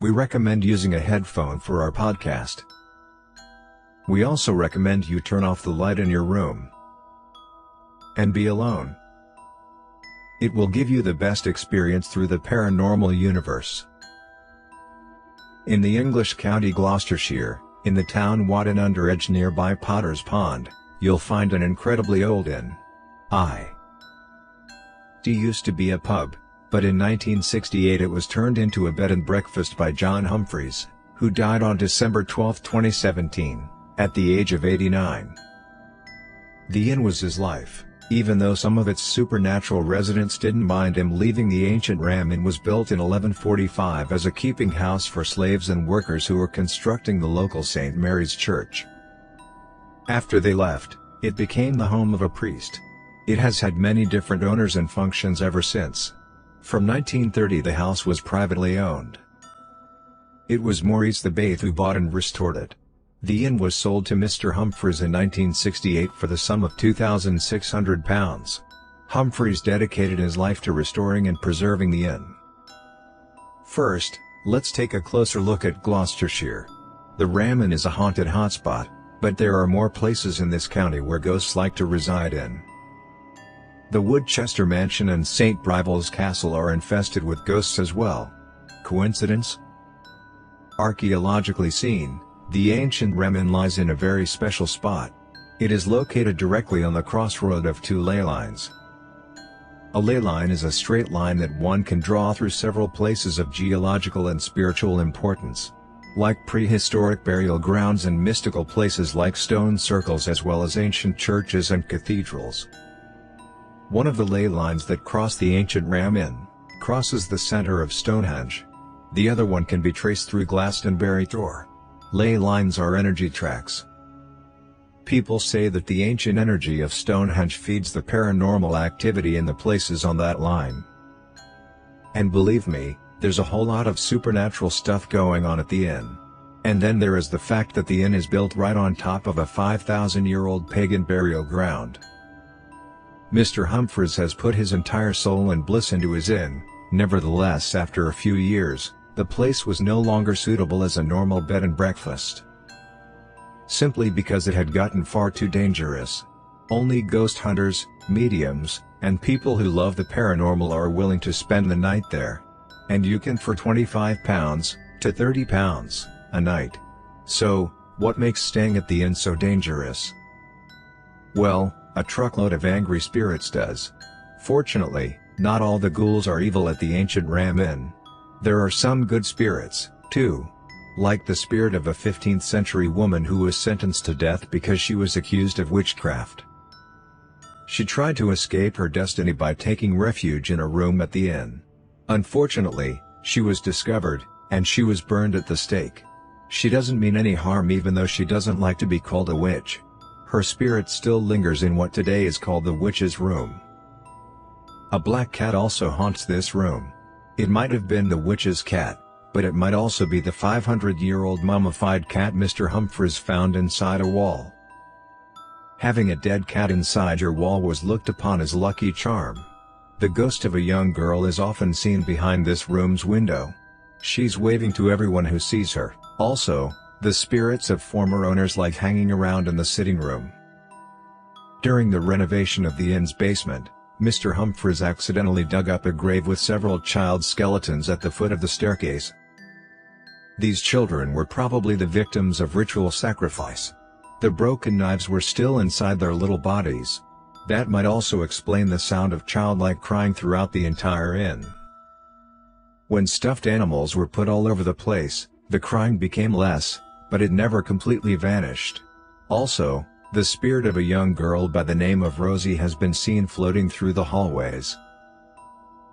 we recommend using a headphone for our podcast. We also recommend you turn off the light in your room and be alone. It will give you the best experience through the paranormal universe. In the English county Gloucestershire, in the town Watton under Edge nearby Potter's Pond, you'll find an incredibly old inn. It used to be a pub, but in 1968 it was turned into a bed and breakfast by John Humphreys, who died on December 12, 2017, at the age of 89. The inn was his life, even though some of its supernatural residents didn't mind him leaving. The ancient Ram Inn was built in 1145 as a keeping house for slaves and workers who were constructing the local St. Mary's Church. After they left, it became the home of a priest. It has had many different owners and functions ever since. From 1930 the house was privately owned. It was Maurice the Bath who bought and restored it. The inn was sold to Mr. Humphreys in 1968 for the sum of £2,600. Humphreys dedicated his life to restoring and preserving the inn. First, let's take a closer look at Gloucestershire. The Ram Inn is a haunted hotspot, but there are more places in this county where ghosts like to reside in. The Woodchester Mansion and St. Brivel's Castle are infested with ghosts as well. Coincidence? Archaeologically seen, the ancient Ram Inn lies in a very special spot. It is located directly on the crossroad of two ley lines. A ley line is a straight line that one can draw through several places of geological and spiritual importance, like prehistoric burial grounds and mystical places like stone circles, as well as ancient churches and cathedrals. One of the ley lines that cross the ancient Ram Inn crosses the center of Stonehenge. The other one can be traced through Glastonbury Tor. Ley lines are energy tracks. People say that the ancient energy of Stonehenge feeds the paranormal activity in the places on that line. And believe me, there's a whole lot of supernatural stuff going on at the inn. And then there is the fact that the inn is built right on top of a 5,000-year-old pagan burial ground. Mr. Humphreys has put his entire soul and bliss into his inn. Nevertheless, after a few years, the place was no longer suitable as a normal bed and breakfast, simply because it had gotten far too dangerous. Only ghost hunters, mediums, and people who love the paranormal are willing to spend the night there. And you can for £25 to £30 a night. So, what makes staying at the inn so dangerous? Well, a truckload of angry spirits does. Fortunately, not all the ghouls are evil at the ancient Ram Inn. There are some good spirits, too. Like the spirit of a 15th century woman who was sentenced to death because she was accused of witchcraft. She tried to escape her destiny by taking refuge in a room at the inn. Unfortunately, she was discovered, and she was burned at the stake. She doesn't mean any harm, even though she doesn't like to be called a witch. Her spirit still lingers in what today is called the witch's room. A black cat also haunts this room. It might have been the witch's cat, but it might also be the 500-year-old mummified cat Mr. Humphreys found inside a wall. Having a dead cat inside your wall was looked upon as lucky charm. The ghost of a young girl is often seen behind this room's window. She's waving to everyone who sees her. Also, the spirits of former owners like hanging around in the sitting room. During the renovation of the inn's basement, Mr. Humphreys accidentally dug up a grave with several child skeletons at the foot of the staircase. These children were probably the victims of ritual sacrifice. The broken knives were still inside their little bodies. That might also explain the sound of childlike crying throughout the entire inn. When stuffed animals were put all over the place, the crying became less, but it never completely vanished. Also, the spirit of a young girl by the name of Rosie has been seen floating through the hallways.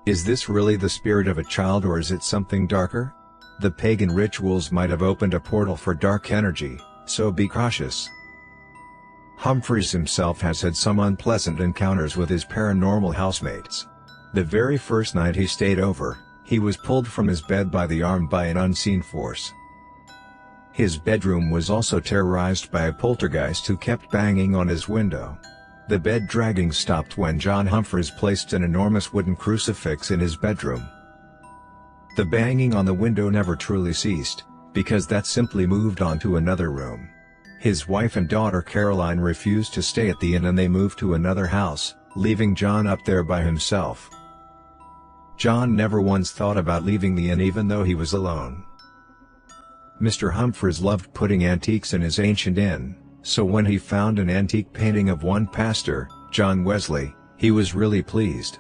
Is this really the spirit of a child, or is it something darker? The pagan rituals might have opened a portal for dark energy, so be cautious. Humphreys himself has had some unpleasant encounters with his paranormal housemates. The very first night he stayed over, he was pulled from his bed by the arm by an unseen force. His bedroom was also terrorized by a poltergeist who kept banging on his window. The bed dragging stopped when John Humphreys placed an enormous wooden crucifix in his bedroom. The banging on the window never truly ceased, because that simply moved on to another room. His wife and daughter Caroline refused to stay at the inn and they moved to another house, leaving John up there by himself. John never once thought about leaving the inn even though he was alone. Mr. Humphreys loved putting antiques in his ancient inn, so when he found an antique painting of one pastor, John Wesley, he was really pleased.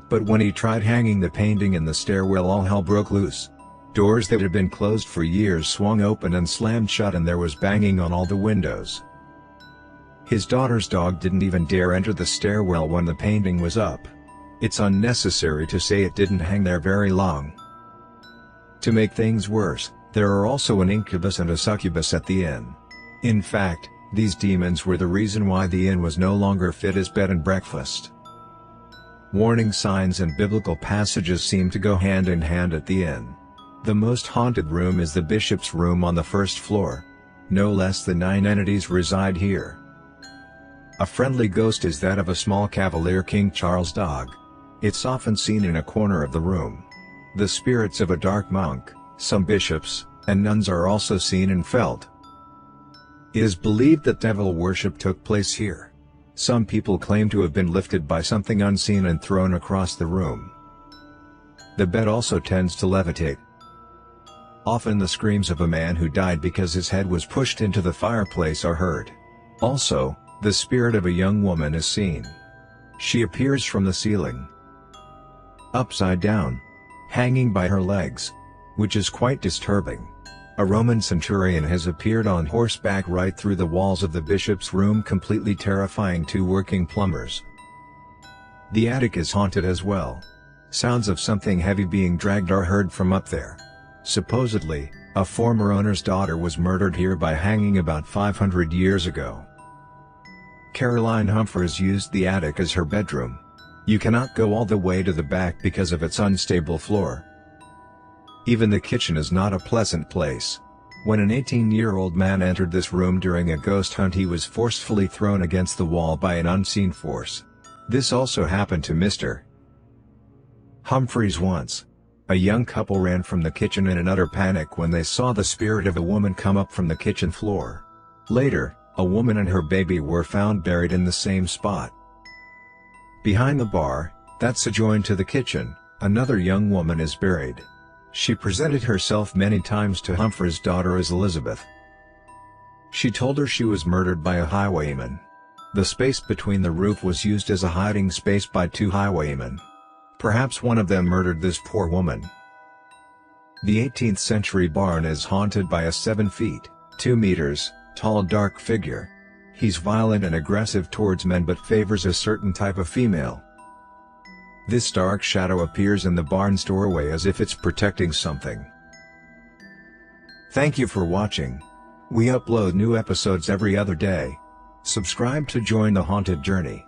But when he tried hanging the painting in the stairwell, all hell broke loose. Doors that had been closed for years swung open and slammed shut, and there was banging on all the windows. His daughter's dog didn't even dare enter the stairwell when the painting was up. It's unnecessary to say it didn't hang there very long. To make things worse, there are also an incubus and a succubus at the inn. In fact, these demons were the reason why the inn was no longer fit as bed and breakfast. Warning signs and biblical passages seem to go hand in hand at the inn. The most haunted room is the bishop's room on the first floor. No less than 9 entities reside here. A friendly ghost is that of a small Cavalier King Charles dog. It's often seen in a corner of the room. The spirits of a dark monk, some bishops, and nuns are also seen and felt. It is believed that devil worship took place here. Some people claim to have been lifted by something unseen and thrown across the room. The bed also tends to levitate. Often the screams of a man who died because his head was pushed into the fireplace are heard. Also, the spirit of a young woman is seen. She appears from the ceiling, upside down, hanging by her legs, which is quite disturbing. A Roman centurion has appeared on horseback right through the walls of the bishop's room, completely terrifying 2 working plumbers. The attic is haunted as well. Sounds of something heavy being dragged are heard from up there. Supposedly, a former owner's daughter was murdered here by hanging about 500 years ago. Caroline Humphreys used the attic as her bedroom. You cannot go all the way to the back because of its unstable floor. Even the kitchen is not a pleasant place. When an 18-year-old man entered this room during a ghost hunt, he was forcefully thrown against the wall by an unseen force. This also happened to Mr. Humphreys once. A young couple ran from the kitchen in an utter panic when they saw the spirit of a woman come up from the kitchen floor. Later, a woman and her baby were found buried in the same spot. Behind the bar, that's adjoined to the kitchen, another young woman is buried. She presented herself many times to Humphreys' daughter as Elizabeth. She told her she was murdered by a highwayman. The space between the roof was used as a hiding space by 2 highwaymen. Perhaps one of them murdered this poor woman. The 18th century barn is haunted by a 7 feet, 2 meters, tall dark figure. He's violent and aggressive towards men but favors a certain type of female. This dark shadow appears in the barn's doorway as if it's protecting something. Thank you for watching. We upload new episodes every other day. Subscribe to join the haunted journey.